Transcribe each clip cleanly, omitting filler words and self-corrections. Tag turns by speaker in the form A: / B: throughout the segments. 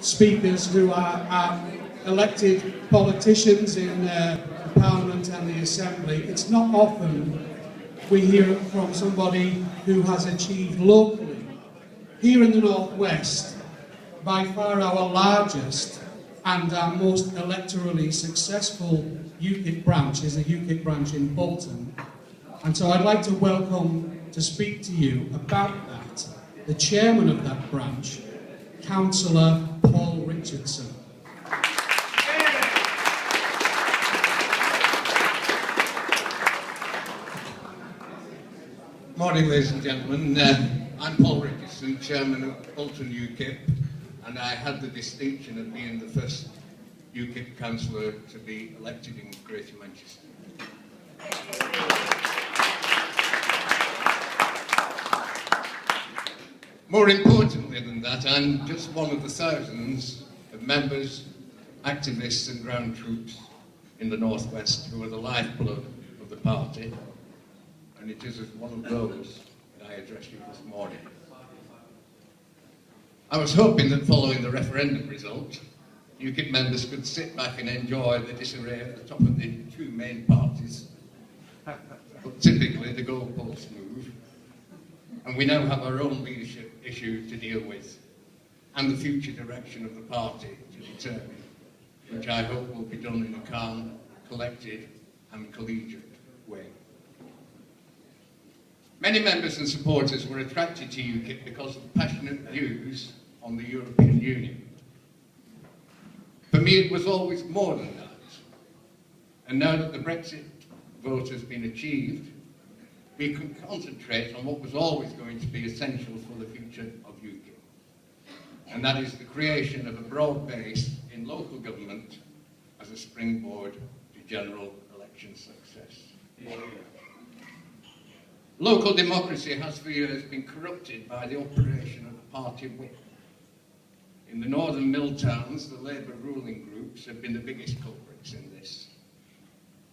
A: speakers who are elected politicians in Parliament and the Assembly. It's not often we hear it from somebody who has achieved locally. Here in the North West, by far our largest and our most electorally successful UKIP branch is the UKIP branch in Bolton. And so I'd like to welcome to speak to you about that the chairman of that branch, Councillor Richardson.
B: Morning, ladies and gentlemen. I'm Paul Richardson, Chairman of Bolton UKIP, and I had the distinction of being the first UKIP Councillor to be elected in Greater Manchester. More importantly than that, I'm just one of the thousands of members, activists and ground troops in the North West who are the lifeblood of the party, and it is as one of those that I address you this morning. I was hoping that following the referendum result, UKIP members could sit back and enjoy the disarray at the top of the two main parties, but typically the goalposts move, and we now have our own leadership issue to deal with, and the future direction of the party to determine, which I hope will be done in a calm, collected and collegiate way. Many members and supporters were attracted to UKIP because of passionate views on the European Union. For me, it was always more than that. And now that the Brexit vote has been achieved, we can concentrate on what was always going to be essential for the future of UKIP. And that is the creation of a broad base in local government as a springboard to general election success. Local democracy has for years been corrupted by the operation of the party whip. In the northern mill towns, the Labour ruling groups have been the biggest culprits in this.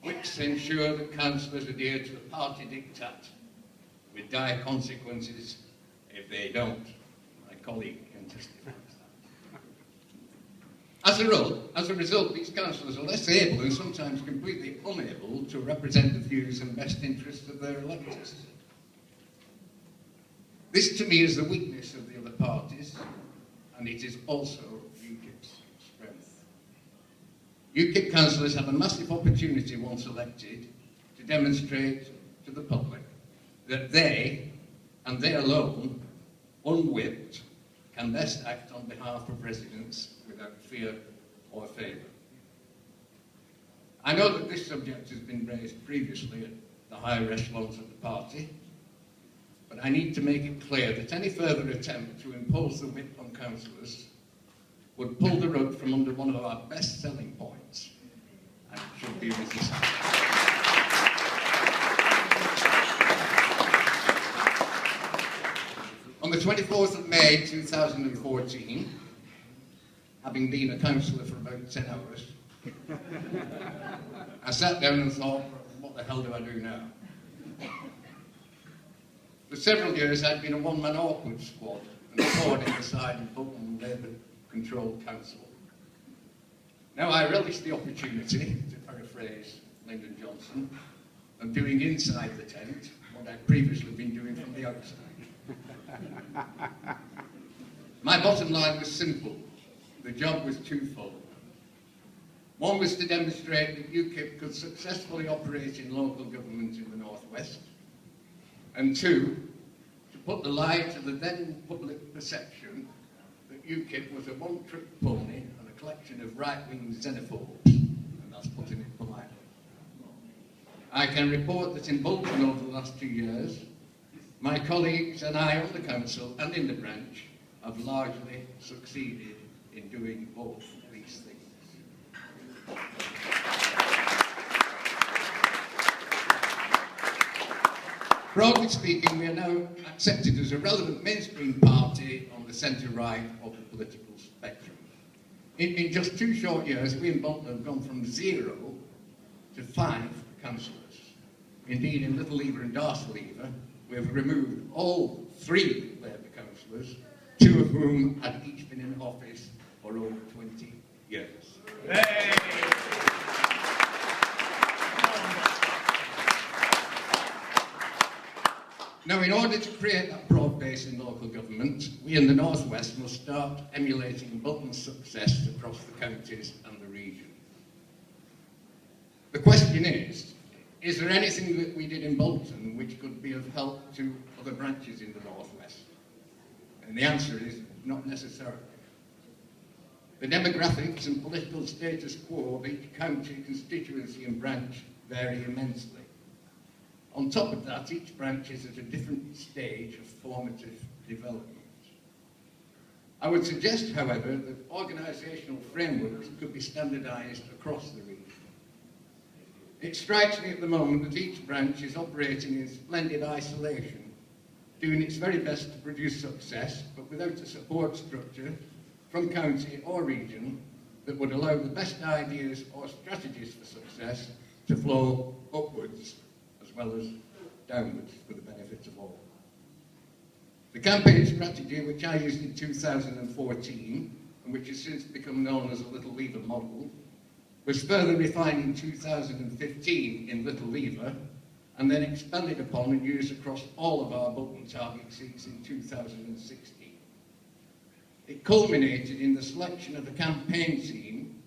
B: Whips ensure that councillors adhere to the party diktat, with dire consequences if they don't. My colleague can testify to that. As a result, these councillors are less able and sometimes completely unable to represent the views and best interests of their electors. This, to me, is the weakness of the other parties, and it is also UKIP's strength. UKIP councillors have a massive opportunity, once elected, to demonstrate to the public that they, and they alone, unwhipped, can best act on behalf of residents without fear or favour. I know that this subject has been raised previously at the higher echelons of the party, but I need to make it clear that any further attempt to impose the whip on councillors would pull the rug from under one of our best selling points, and it should be resisted. On the 24th of May 2014, having been a councillor for about 10 hours, I sat down and thought, what the hell do I do now? For several years I'd been a one-man awkward squad and a thorn in the side of Bolton Labour-controlled council. Now I relish the opportunity, to paraphrase Lyndon Johnson, of doing inside the tent what I'd previously been doing from the outside. My bottom line was simple. The job was twofold. One was to demonstrate that UKIP could successfully operate in local government in the North West, and two, to put the lie to the then public perception that UKIP was a one-trick pony and a collection of right-wing xenophobes, and that's putting it politely. I can report that in Bolton over the last 2 years, my colleagues and I on the council and in the branch have largely succeeded in doing both these things. Broadly speaking, we are now accepted as a relevant mainstream party on the centre-right of the political spectrum. In just 2 short years, we in Bolton have gone from 0 to 5 councillors. Indeed, in Little Lever and Darcy Lever, we have removed all 3 Labour councillors, 2 of whom had each been in office for for over 20 years. Now, in order to create that broad base in local government, we in the North West must start emulating Bolton's success across the counties and the region. The question is there anything that we did in Bolton which could be of help to other branches in the North West? And the answer is not necessarily. The demographics and political status quo of each county, constituency and branch vary immensely. On top of that, each branch is at a different stage of formative development. I would suggest, however, that organisational frameworks could be standardised across the region. It strikes me at the moment that each branch is operating in splendid isolation, doing its very best to produce success, but without a support structure from county or region that would allow the best ideas or strategies for success to flow upwards as well as downwards for the benefit of all. The campaign strategy, which I used in 2014, and which has since become known as a Little Lever model, was further refined in 2015 in Little Lever, and then expanded upon and used across all of our Bolton target seats in 2016. It culminated in the selection of a campaign team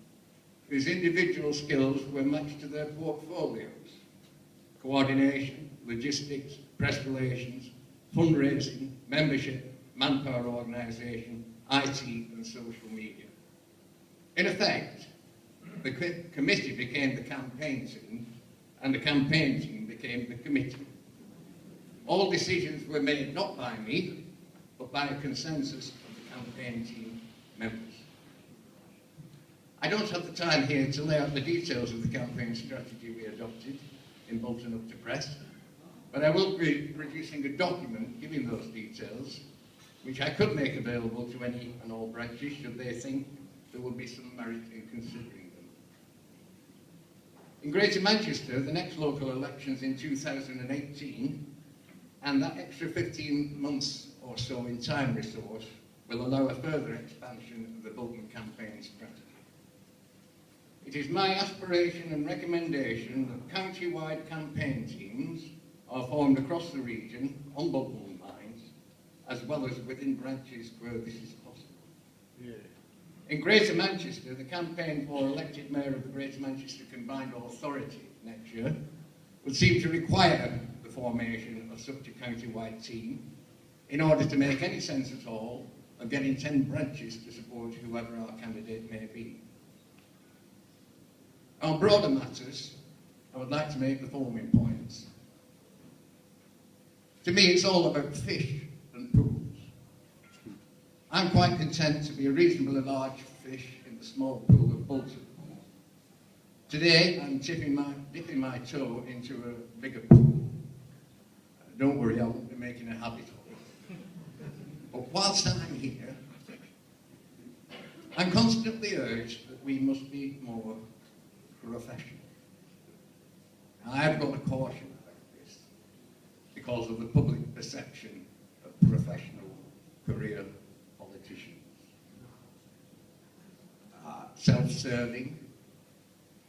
B: whose individual skills were matched to their portfolios: coordination, logistics, press relations, fundraising, membership, manpower organisation, IT and social media. In effect, the committee became the campaign team and the campaign team became the committee. All decisions were made not by me, but by a consensus of the campaign team members. I don't have the time here to lay out the details of the campaign strategy we adopted in Bolton Up to Press, but I will be producing a document giving those details, which I could make available to any and all branches should they think there would be some merit in considering them. In Greater Manchester, the next local elections in 2018, and that extra 15 months or so in time resource will allow a further expansion of the Bolton campaign strategy. It is my aspiration and recommendation that county-wide campaign teams are formed across the region on Bolton lines, as well as within branches where this is possible. Yeah. In Greater Manchester, the campaign for elected Mayor of the Greater Manchester Combined Authority next year would seem to require the formation of such a county-wide team in order to make any sense at all of getting 10 branches to support whoever our candidate may be. On broader matters, I would like to make the following points. To me, it's all about fish and pools. I'm quite content to be a reasonably large fish in the small pool of Bolton. Today, I'm dipping my toe into a bigger pool. Don't worry, I won't be making a habit of it. But whilst I'm here, I'm constantly urged that we must be more professional. I've got a caution about this because of the public perception of professional career politicians. Self-serving,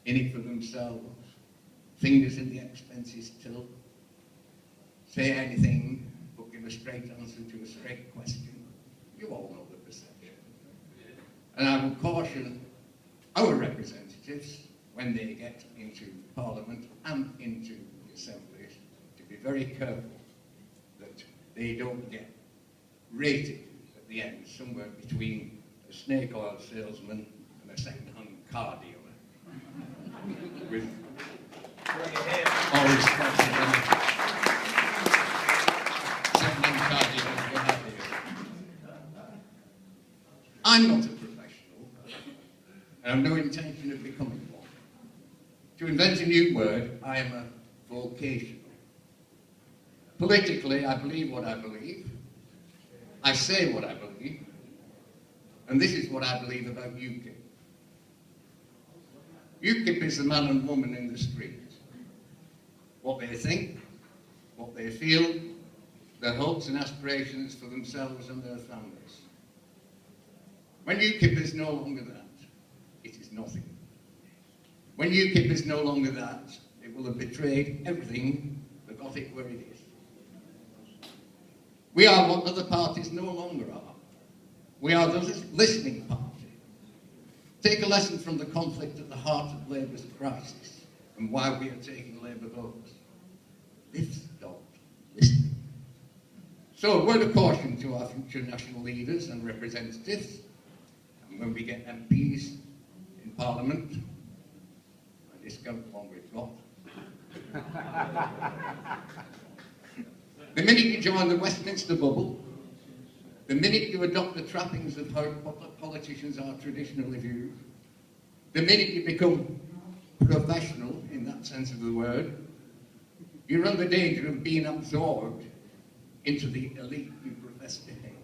B: in it for themselves, fingers in the expenses till, say anything but give a straight answer to a straight question. You all know the perception. And I would caution our representatives when they get into Parliament and into the assemblies to be very careful that they don't get rated at the end somewhere between a snake oil salesman and a second-hand car dealer. With all respect to them, second-hand car dealers, what have you. I'm not a professional, and I have no intention of becoming one. To invent a new word, I am a vocational. Politically, I believe what I believe. I say what I believe. And this is what I believe about UKIP. UKIP is the man and woman in the street. What they think, what they feel, their hopes and aspirations for themselves and their families. When UKIP is no longer that, it is nothing. When UKIP is no longer that, it will have betrayed everything that got it where it is. We are what other parties no longer are. We are the listening party. Take a lesson from the conflict at the heart of Labour's crisis and why we are taking Labour votes. This don't listen. So a word of caution to our future national leaders and representatives, and when we get MPs in Parliament, I discount the one we've got. The minute you join the Westminster bubble, the minute you adopt the trappings of how politicians are traditionally viewed, the minute you become professional in that sense of the word, you run the danger of being absorbed into the elite you profess to hate.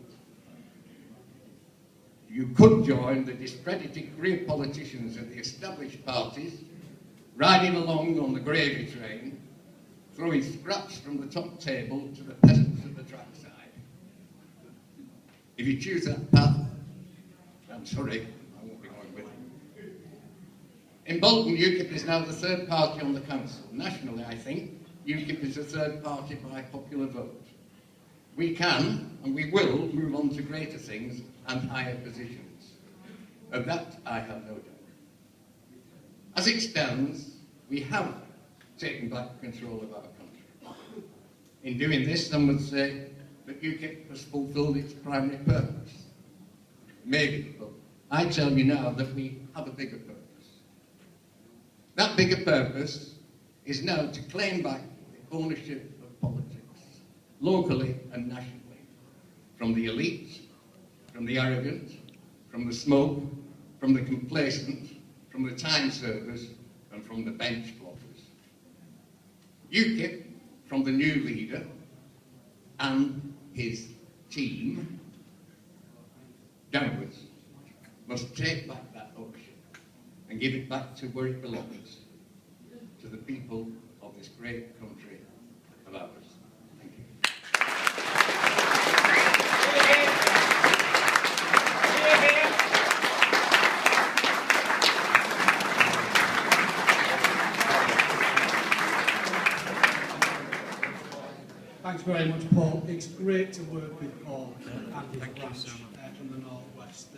B: You could join the discredited career politicians of the established parties, riding along on the gravy train, throwing scraps from the top table to the peasants at the trackside. If you choose that path, I'm sorry, I won't be going with it. In Bolton, UKIP is now the third party on the council. Nationally, I think, UKIP is the third party by popular vote. We can, and we will, move on to greater things and higher positions. Of that, I have no doubt. As it stands, we have taken back control of our country. In doing this, some would say that UKIP has fulfilled its primary purpose. Maybe, but I tell you now that we have a bigger purpose. That bigger purpose is now to claim back the ownership of politics, locally and nationally, from the elite, from the arrogant, from the smoke, from the complacent, from the time servers, and from the bench plotters. UKIP, from the new leader and his team, downwards, must take back that ownership and give it back to where it belongs, to the people of this great country of ours. Thank you.
A: Thanks very much, Paul. It's great to work with Paul and his branch from the North West.